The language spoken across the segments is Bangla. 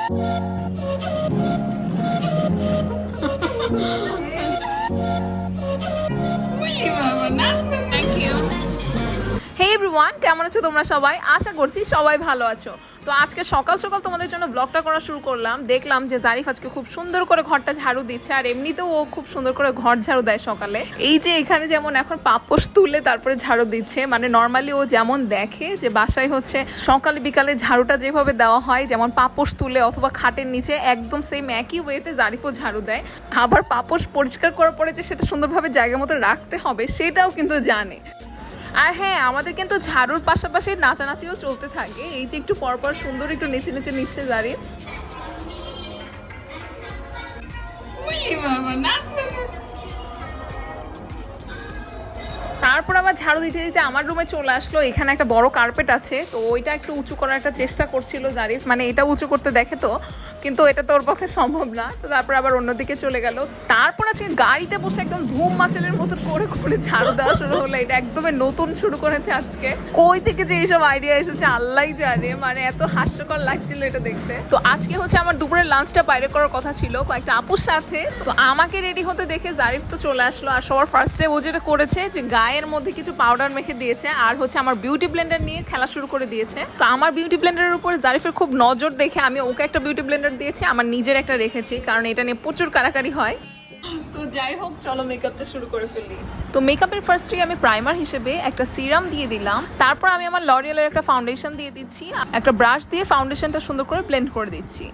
Thank you. Hey everyone, কেমন আছো তোমরা সবাই? আশা করছি সবাই ভালো আছো। তো আজকে সকাল সকাল তোমাদের জন্য ব্লগটা করা শুরু করলাম। দেখলাম যে জারিফ আজকে খুব সুন্দর করে ঘরটা ঝাড়ু দিচ্ছে, আর এমনিতেও ও খুব সুন্দর করে ঘর ঝাড়ু দেয় সকালে। এই যে এখানে যেমন এখন পাপোশ তুলে তারপরে ঝাড়ু দিচ্ছে, মানে নর্মালি ও যেমন দেখে যে বাসায় হচ্ছে সকালে বিকালে ঝাড়ুটা যেভাবে দেওয়া হয়, যেমন পাপোশ তুলে অথবা খাটের নিচে, একদম সেম একই ওয়েতে জারিফও ঝাড়ু দেয়। আবার পাপোশ পরিষ্কার করার পরে যে সেটা সুন্দরভাবে জায়গা মতো রাখতে হবে সেটাও কিন্তু জানে। আর হ্যাঁ, আমাদের কিন্তু ঝাড়ুর পাশাপাশি নাচানাচিও চলতে থাকে। এই যে একটু পরপর সুন্দর একটু নিচে নিচে নিচ্ছে জারিফ। তারপর আবার ঝাড়ু দিতে দিতে আমার রুমে চলে আসলো। এখানে একটা বড় কার্পেট আছে, তো ওইটা একটু উঁচু করার একটা চেষ্টা করছিল জারিফ, মানে এটা উঁচু করতে দেখে তো, কিন্তু এটা তো ওর পক্ষে সম্ভব না। তো তারপর আবার অন্যদিকে চলে গেল। তারপর আজকে গাড়িতে বসে একদম ধুম মাচালের মতো করে করে ঝাড়ু দেওয়া শুরু হলো। এটা একদমই নতুন শুরু করেছে আজকে। কই থেকে যে এইসব আইডিয়া এসেছে আল্লাহই জানে, মানে এত হাস্যকর লাগছিল এটা দেখতে। তো আজকে হচ্ছে আমার দুপুরের লাঞ্চটা বাইরে করার কথা ছিল কয়েকটা আপুর সাথে। তো আমাকে রেডি হতে দেখে জারিফ তো চলে আসলো। আর সবার ফার্স্টে ও যেটা করেছে যে গায়ের মধ্যে কিছু পাউডার মেখে দিয়েছে, আর হচ্ছে আমার বিউটি ব্লেন্ডার নিয়ে খেলা শুরু করে দিয়েছে। তো আমার বিউটি ব্লেন্ডারের উপরে জারিফের খুব নজর দেখে আমি ওকে একটা বিউটি ব্লেন্ডার দিয়েছি, আমার নিজের একটা রেখেছি, কারণ এটা নিয়ে প্রচুর কারাকারি হয়। তো যাই হোক, চলো মেকআপটা শুরু করে ফেলি। তো মেকআপের ফার্স্টে আমি প্রাইমার হিসেবে একটা সিরাম দিয়ে দিলাম। তারপর আমি আমার লরিয়ালের একটা ফাউন্ডেশন দিয়ে দিচ্ছি, একটা ব্রাশ দিয়ে ফাউন্ডেশনটা সুন্দর করে ব্লেন্ড করে দিচ্ছি।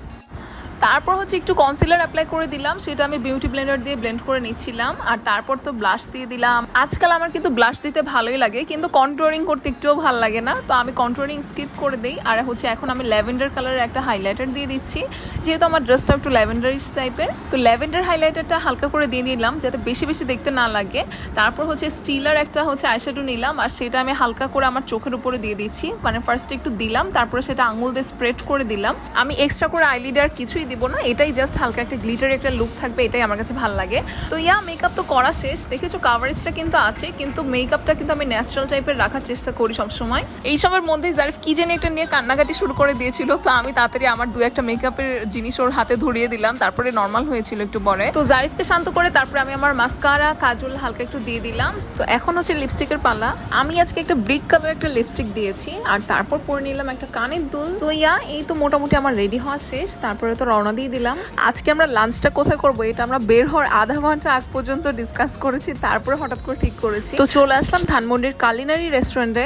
তারপর হচ্ছে একটু কনসিলার অ্যাপ্লাই করে দিলাম, সেটা আমি বিউটি ব্লেন্ডার দিয়ে ব্লেন্ড করে নিচ্ছিলাম। আর তারপর তো ব্লাশ দিয়ে দিলাম। আজকাল আমার কিন্তু ব্লাশ দিতে ভালোই লাগে, কিন্তু কন্ট্রোলিং করতে একটুও ভালো লাগে না, তো আমি কন্ট্রোলিং স্কিপ করে দিই। আর হচ্ছে এখন আমি ল্যাভেন্ডার কালারের একটা হাইলাইটার দিয়ে দিচ্ছি, যেহেতু আমার ড্রেসটা একটু ল্যাভেন্ডারিশ টাইপের। তো ল্যাভেন্ডার হাইলাইটারটা হালকা করে দিয়ে দিলাম যাতে বেশি বেশি দেখতে না লাগে। তারপর হচ্ছে স্টিলার একটা হচ্ছে আইশ্যাডো নিলাম, আর সেটা আমি হালকা করে আমার চোখের উপরে দিয়ে দিচ্ছি, মানে ফার্স্টে একটু দিলাম, তারপরে সেটা আঙুল দিয়ে স্প্রেড করে দিলাম। আমি এক্সট্রা করে আইলিডার কিছুই দিব না, এটাই জাস্ট হালকা একটা গ্লিটার একটা লুক থাকবে, এটাই আমার কাছে ভালো লাগে। তো মেকআপ তো করা শেষ, দেখেছো কাভারেজটা কিন্তু আছে, কিন্তু মেকআপটা কিন্তু আমি ন্যাচারাল টাইপের রাখার চেষ্টা করি সবসময়। এই সময়ের মধ্যেই জারিফ কি জানি একটা নিয়ে কান্নাকাটি শুরু করে দিয়েছিল, তো আমি তাড়াতাড়ি আমার দু একটা মেকআপের জিনিস ওর হাতে ধরিয়ে দিলাম, তারপরে নর্মাল হয়েছিল একটু পরে। তো জারিফকে শান্ত করে তারপরে আমি আমার মাস্কারা কাজল হালকা একটু দিয়ে দিলাম। তো এখন হচ্ছে লিপস্টিকের পালা। আমি আজকে একটা ব্রিক কালার একটা লিপস্টিক দিয়েছি, আর তারপর পরে নিলাম একটা কানের দুল। তো এই তো মোটামুটি আমার রেডি হওয়া শেষ। তারপরে তো রওনা দিয়ে দিলাম। আজকে আমরা লাঞ্চটা কোথায় করবো এটা আমরা বের হওয়ার আধা ঘন্টা আগ পর্যন্ত ডিসকাস করেছি, তারপরে হঠাৎ করে ঠিক করেছি। তো চলে আসলাম ধানমন্ডির কালিনারি রেস্টুরেন্টে।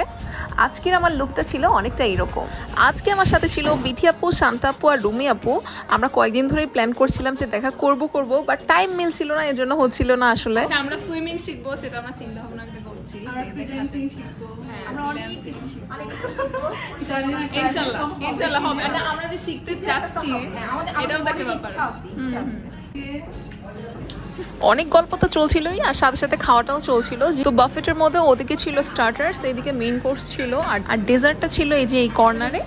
আজকের আমার লুকটা ছিল অনেকটা এরকম। আজকে আমার সাথে ছিল বিথি আপু, শান্তা আপু আর রুমি আপু। আমরা কয়েকদিন ধরেই প্ল্যান করছিলাম যে দেখা করব, বাট টাইম মিলছিল না, এর জন্য হচ্ছিল না আসলে। আমরা সুইমিং শিখবো সেটা আমরা চিন্তা ভাবনা করছি, ইনশাআল্লাহ হবে। আমরা যে শিখতে চাচ্ছি এটাও একটা ব্যাপার। অনেক গল্প তো চলছিলই, আর সাথে সাথে খাওয়াটাও চলছিল। তো বাফেটের মধ্যে ওদিকে ছিল স্টার্টার্স, এইদিকে মেইন কোর্স ছিল, আর ডেজার্টটা ছিল এই যে এই কর্নারে।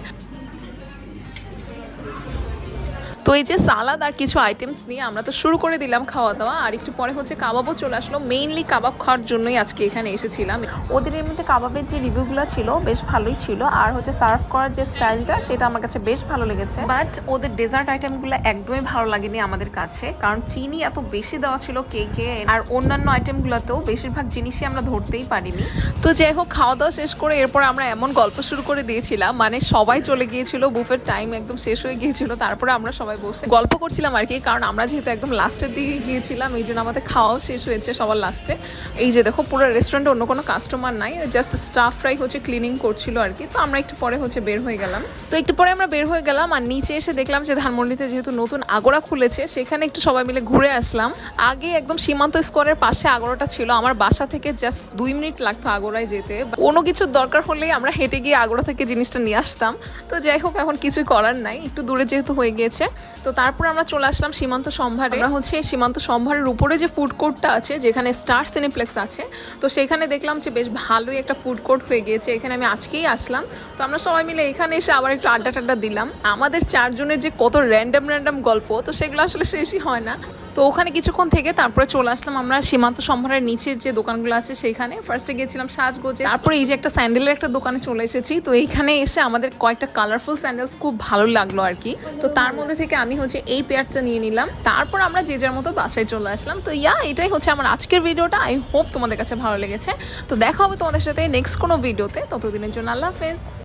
তো এই যে সালাদ আর কিছু আইটেমস নিয়ে আমরা তো শুরু করে দিলাম খাওয়া দাওয়া। আর একটু পরে হচ্ছে কাবাবও চলে আসলো। মেইনলি কাবাব খাওয়ার জন্যই আজকে এখানে এসেছিলাম। ওদের এমনিতে কাবাবের যে রিভিউগুলো ছিল বেশ ভালোই ছিল, আর হচ্ছে সার্ভ করার যে স্টাইলটা সেটা আমার কাছে বেশ ভালো লেগেছে। বাট ওদের ডেজার্ট আইটেমগুলো একদমই ভালো লাগেনি আমাদের কাছে, কারণ চিনি এত বেশি দেওয়া ছিল কেকে, আর অন্যান্য আইটেমগুলোতেও বেশিরভাগ জিনিসই আমরা ধরতেই পারিনি। তো যাই হোক, খাওয়া দাওয়া শেষ করে এরপর আমরা এমন গল্প শুরু করে দিয়েছিলাম, মানে সবাই চলে গিয়েছিল, বুফের টাইম একদম শেষ হয়ে গিয়েছিল, তারপরে আমরা সবাই বসে গল্প করছিলাম আর কি, কারণ আমরা যেহেতু একদম লাস্টের দিকে গিয়েছিলাম এই জন্য আমাদের খাওয়াও শেষ হয়েছে সবার লাস্টে। এই যে দেখো পুরো রেস্টুরেন্টে অন্য কোনো কাস্টমার নাই, জাস্ট স্টাফরাই হচ্ছে ক্লিনিং করছিল আর কি। তো আমরা একটু পরে হচ্ছে বের হয়ে গেলাম। আর নিচে এসে দেখলাম যে ধানমন্ডিতে যেহেতু নতুন আগোড়া খুলেছে, সেখানে একটু সবাই মিলে ঘুরে আসলাম। আগে একদম সীমান্ত স্কোয়ারের পাশে আগোড়াটা ছিল, আমার বাসা থেকে জাস্ট 2 মিনিট লাগতো আগোড়ায় যেতে। কোনো কিছুর দরকার হলেই আমরা হেঁটে গিয়ে আগোড়া থেকে জিনিসটা নিয়ে আসতাম। তো যাই হোক, এখন কিছুই করার নাই, একটু দূরে যেহেতু হয়ে গিয়েছে। তো তারপর আমরা চলে আসলাম সীমান্ত সম্ভারে। আমরা হচ্ছে সীমান্ত সম্ভারের উপরে যে ফুড কোর্টটা আছে, যেখানে স্টার সিনেপ্লেক্স আছে, তো সেখানে দেখলাম যে বেশ ভালোই একটা ফুড কোর্ট হয়ে গিয়েছে। এখানে আমি আজকেই আসলাম, তো আমরা সবাই মিলে এখানে এসে আবার একটু আড্ডা টাড্ডা দিলাম। আমাদের 4 জনের যে কত র্যান্ডাম গল্প, তো সেগুলো আসলে শেষই হয় না। তো ওখানে কিছুক্ষণ থেকে তারপরে চলে আসলাম আমরা সীমান্ত সম্ভারের নিচের যে দোকানগুলো আছে সেখানে। ফার্স্টে গিয়েছিলাম সাজগোজে, তারপরে এই যে একটা স্যান্ডেলের একটা দোকানে চলে এসেছি। তো এইখানে এসে আমাদের কয়েকটা কালারফুল স্যান্ডেলস খুব ভালো লাগলো আর কি। তো তার মধ্যে থেকে থেকে আমি হচ্ছে এই পেয়ারটা নিয়ে নিলাম, তারপর আমরা যে যার মতো বাসায় চলে আসলাম। তো এটাই হচ্ছে আমার আজকের ভিডিওটা। আই হোপ তোমাদের কাছে ভালো লেগেছে। তো দেখা হবে তোমাদের সাথে নেক্সট কোনো ভিডিওতে, ততদিনের জন্য আল্লাহ হাফেজ।